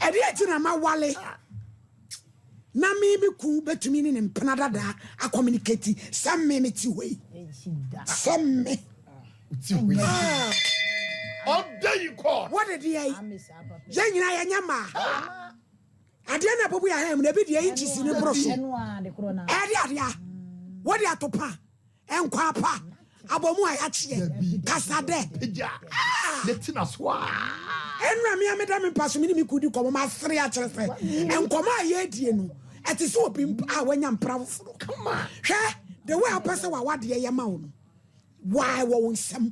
edi etina ma wale na me bi ku betumi ni mpena dada a communicate some me ti we some me ti we on day you call what did ye nyina ya nyama ade na bobu ya hem na bi de yi tisi ni broso ade what dia topa enkwa pa abomu ayache kasade letina swa enra me ameda me paso me kudi komo ma sere a kire fe enkoma aye die no eti so obi a wanya mpra foforo come on hwe the way a person wa wade ye ma wo no why wo nsam